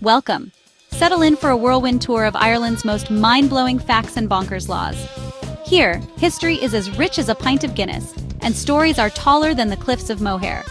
Welcome. Settle in for a whirlwind tour of Ireland's most mind-blowing facts and bonkers laws. Here, history is as rich as a pint of Guinness, and stories are taller than the cliffs of Moher.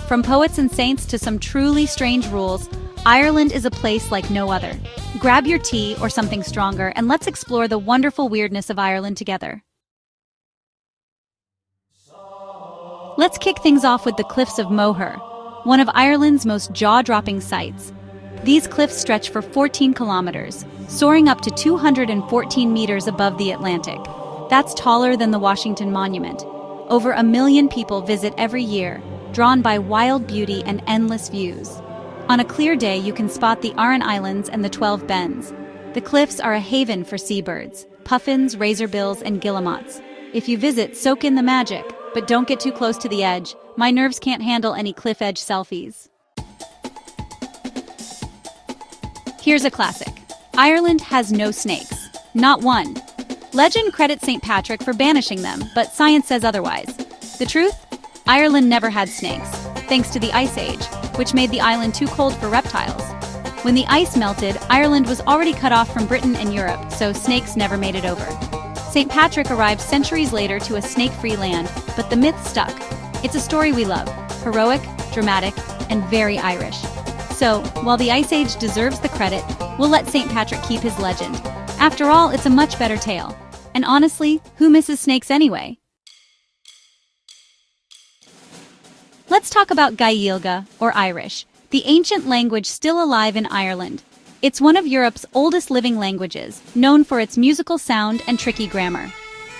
From poets and saints to some truly strange rules, Ireland is a place like no other. Grab your tea or something stronger and let's explore the wonderful weirdness of Ireland together. Let's kick things off with the cliffs of Moher, one of Ireland's most jaw-dropping sights. These cliffs stretch for 14 kilometers, soaring up to 214 meters above the Atlantic. That's taller than the Washington Monument. Over 1 million people visit every year, drawn by wild beauty and endless views. On a clear day, you can spot the Aran Islands and the 12 Bens. The cliffs are a haven for seabirds, puffins, razorbills, and guillemots. If you visit, soak in the magic, but don't get too close to the edge. My nerves can't handle any cliff edge selfies. Here's a classic. Ireland has no snakes. Not one. Legend credits St. Patrick for banishing them, but science says otherwise. The truth? Ireland never had snakes, thanks to the Ice Age, which made the island too cold for reptiles. When the ice melted, Ireland was already cut off from Britain and Europe, so snakes never made it over. St. Patrick arrived centuries later to a snake-free land, but the myth stuck. It's a story we love, heroic, dramatic, and very Irish. So, while the Ice Age deserves the credit, we'll let St. Patrick keep his legend. After all, it's a much better tale. And honestly, who misses snakes anyway? Let's talk about Gaeilge, or Irish, the ancient language still alive in Ireland. It's one of Europe's oldest living languages, known for its musical sound and tricky grammar.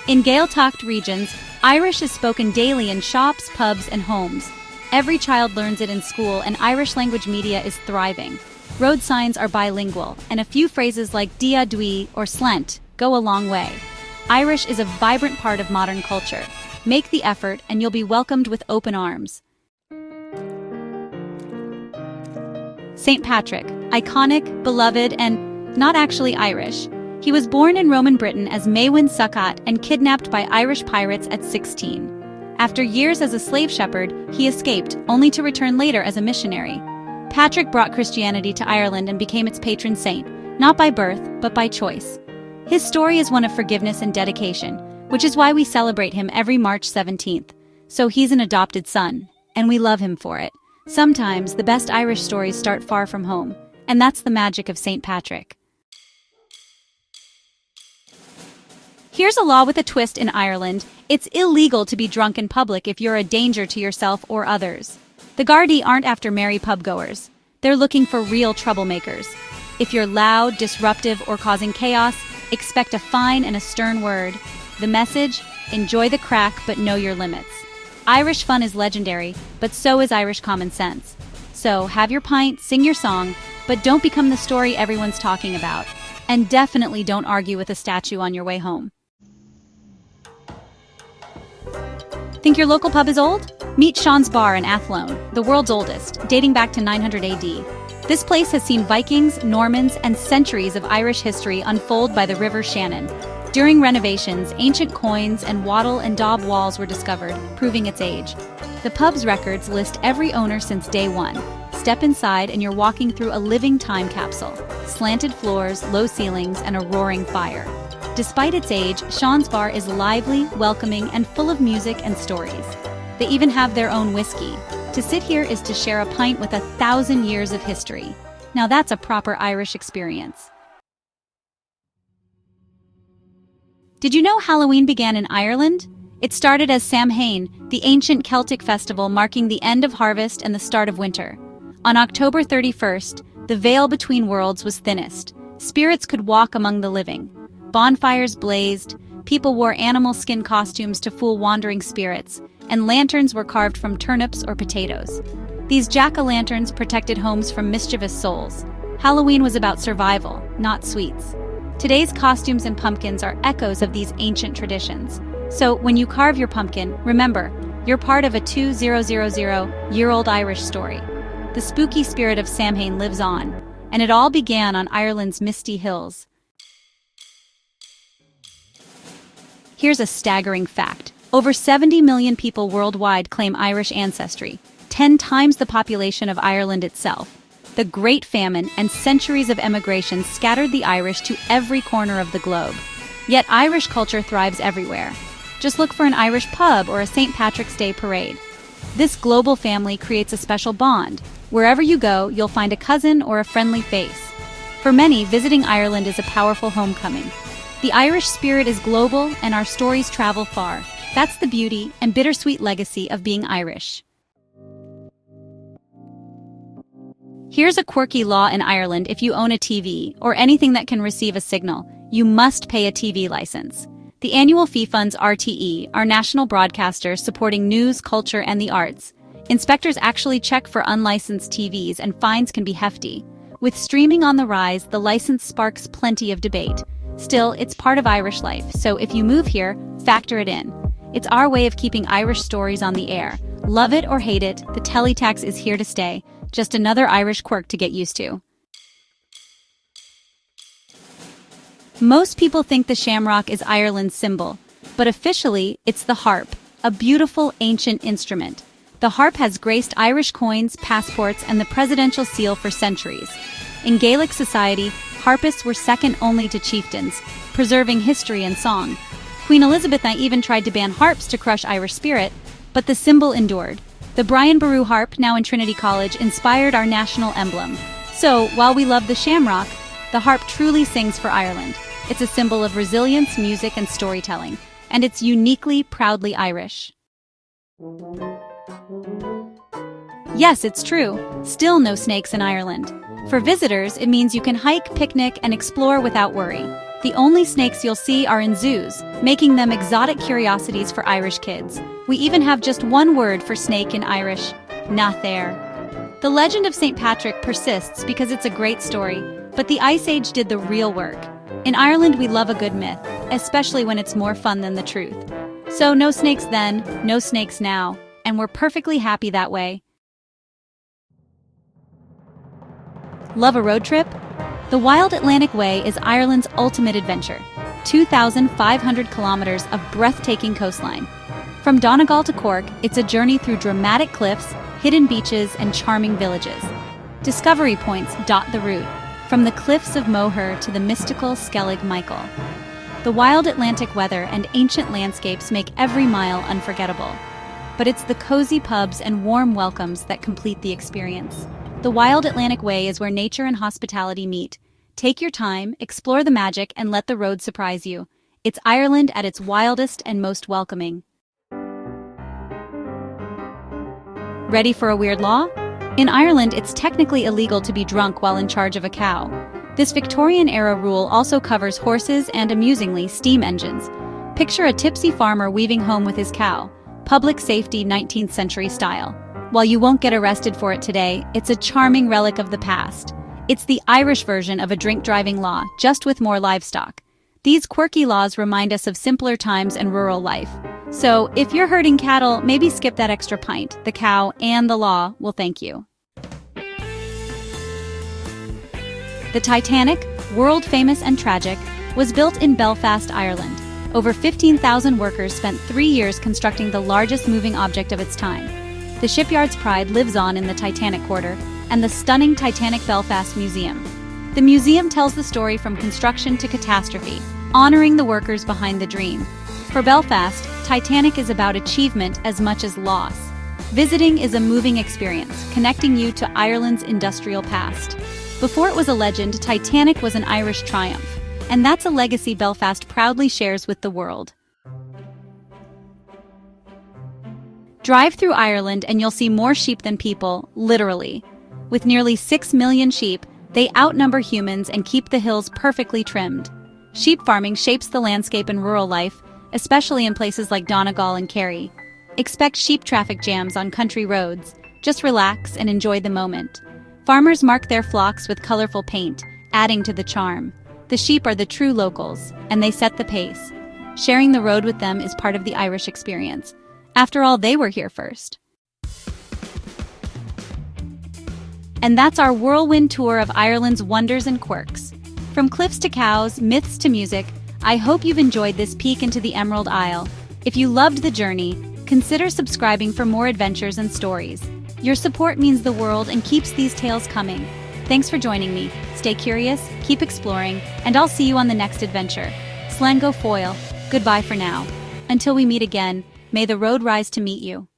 In Gaeltacht regions, Irish is spoken daily in shops, pubs, and homes. Every child learns it in school, and Irish language media is thriving. Road signs are bilingual, and a few phrases like dia dwi or slent go a long way. Irish is a vibrant part of modern culture. Make the effort, and you'll be welcomed with open arms. St. Patrick, iconic, beloved, and not actually Irish. He was born in Roman Britain as Maewyn Succat and kidnapped by Irish pirates at 16. After years as a slave shepherd, he escaped, only to return later as a missionary. Patrick brought Christianity to Ireland and became its patron saint, not by birth, but by choice. His story is one of forgiveness and dedication, which is why we celebrate him every March 17th. So he's an adopted son, and we love him for it. Sometimes, the best Irish stories start far from home, and that's the magic of St. Patrick. Here's a law with a twist in Ireland. It's illegal to be drunk in public if you're a danger to yourself or others. The Gardaí aren't after merry pubgoers. They're looking for real troublemakers. If you're loud, disruptive, or causing chaos, expect a fine and a stern word. The message? Enjoy the crack, but know your limits. Irish fun is legendary, but so is Irish common sense. So, have your pint, sing your song, but don't become the story everyone's talking about. And definitely don't argue with a statue on your way home. Think your local pub is old? Meet Sean's Bar in Athlone, the world's oldest, dating back to 900 AD. This place has seen Vikings, Normans, and centuries of Irish history unfold by the River Shannon. During renovations, ancient coins and wattle and daub walls were discovered, proving its age. The pub's records list every owner since day one. Step inside and you're walking through a living time capsule. Slanted floors, low ceilings, and a roaring fire. Despite its age, Sean's Bar is lively, welcoming, and full of music and stories. They even have their own whiskey. To sit here is to share a pint with 1,000 years of history. Now that's a proper Irish experience. Did you know Halloween began in Ireland? It started as Samhain, the ancient Celtic festival marking the end of harvest and the start of winter. On October 31st, the veil between worlds was thinnest. Spirits could walk among the living. Bonfires blazed, people wore animal skin costumes to fool wandering spirits, and lanterns were carved from turnips or potatoes. These jack-o'-lanterns protected homes from mischievous souls. Halloween was about survival, not sweets. Today's costumes and pumpkins are echoes of these ancient traditions. So, when you carve your pumpkin, remember, you're part of a 2000-year-old Irish story. The spooky spirit of Samhain lives on, and it all began on Ireland's misty hills. Here's a staggering fact. Over 70 million people worldwide claim Irish ancestry, 10 times the population of Ireland itself. The Great Famine and centuries of emigration scattered the Irish to every corner of the globe. Yet Irish culture thrives everywhere. Just look for an Irish pub or a St. Patrick's Day parade. This global family creates a special bond. Wherever you go, you'll find a cousin or a friendly face. For many, visiting Ireland is a powerful homecoming. The Irish spirit is global and our stories travel far. That's the beauty and bittersweet legacy of being Irish. Here's a quirky law in Ireland: if you own a TV or anything that can receive a signal, you must pay a TV license. The annual fee funds RTE, our national broadcaster supporting news, culture, and the arts. Inspectors actually check for unlicensed TVs, and fines can be hefty. With streaming on the rise, the license sparks plenty of debate. Still, it's part of Irish life, so if you move here, factor it in. It's our way of keeping Irish stories on the air. Love it or hate it, the teletax is here to stay. Just another Irish quirk to get used to. Most people think the shamrock is Ireland's symbol, but officially, it's the harp, a beautiful ancient instrument. The harp has graced Irish coins, passports, and the presidential seal for centuries. In Gaelic society, harpists were second only to chieftains, preserving history and song. Queen Elizabeth even tried to ban harps to crush Irish spirit, but the symbol endured. The Brian Boru harp, now in Trinity College, inspired our national emblem. So, while we love the shamrock, the harp truly sings for Ireland. It's a symbol of resilience, music, and storytelling, and it's uniquely, proudly Irish. Yes, it's true. Still no snakes in Ireland. For visitors, it means you can hike, picnic, and explore without worry. The only snakes you'll see are in zoos, making them exotic curiosities for Irish kids. We even have just one word for snake in Irish: nath there. The legend of St. Patrick persists because it's a great story, but the Ice Age did the real work. In Ireland, we love a good myth, especially when it's more fun than the truth. So no snakes then, no snakes now, and we're perfectly happy that way. Love a road trip? The Wild Atlantic Way is Ireland's ultimate adventure. 2,500 kilometers of breathtaking coastline. From Donegal to Cork, it's a journey through dramatic cliffs, hidden beaches, and charming villages. Discovery points dot the route, from the cliffs of Moher to the mystical Skellig Michael. The wild Atlantic weather and ancient landscapes make every mile unforgettable. But it's the cozy pubs and warm welcomes that complete the experience. The Wild Atlantic Way is where nature and hospitality meet. Take your time, explore the magic, and let the road surprise you. It's Ireland at its wildest and most welcoming. Ready for a weird law? In Ireland, it's technically illegal to be drunk while in charge of a cow. This Victorian-era rule also covers horses and, amusingly, steam engines. Picture a tipsy farmer weaving home with his cow. Public safety 19th century style. While you won't get arrested for it today, it's a charming relic of the past. It's the Irish version of a drink-driving law, just with more livestock. These quirky laws remind us of simpler times and rural life. So, if you're herding cattle, maybe skip that extra pint. The cow and the law will thank you. The Titanic, world-famous and tragic, was built in Belfast, Ireland. Over 15,000 workers spent 3 years constructing the largest moving object of its time. The shipyard's pride lives on in the Titanic Quarter and the stunning Titanic Belfast Museum. The museum tells the story from construction to catastrophe, honoring the workers behind the dream. For Belfast, Titanic is about achievement as much as loss. Visiting is a moving experience, connecting you to Ireland's industrial past. Before it was a legend, Titanic was an Irish triumph, and that's a legacy Belfast proudly shares with the world. Drive through Ireland and you'll see more sheep than people, literally. With nearly 6 million sheep, they outnumber humans and keep the hills perfectly trimmed. Sheep farming shapes the landscape in rural life, especially in places like Donegal and Kerry. Expect sheep traffic jams on country roads. Just relax and enjoy the moment. Farmers mark their flocks with colorful paint, adding to the charm. The sheep are the true locals, and they set the pace. Sharing the road with them is part of the Irish experience. After all, they were here first. And that's our whirlwind tour of Ireland's wonders and quirks. From cliffs to cows, myths to music, I hope you've enjoyed this peek into the Emerald Isle. If you loved the journey, consider subscribing for more adventures and stories. Your support means the world and keeps these tales coming. Thanks for joining me. Stay curious, keep exploring, and I'll see you on the next adventure. Slango Foil, goodbye for now. Until we meet again, may the road rise to meet you.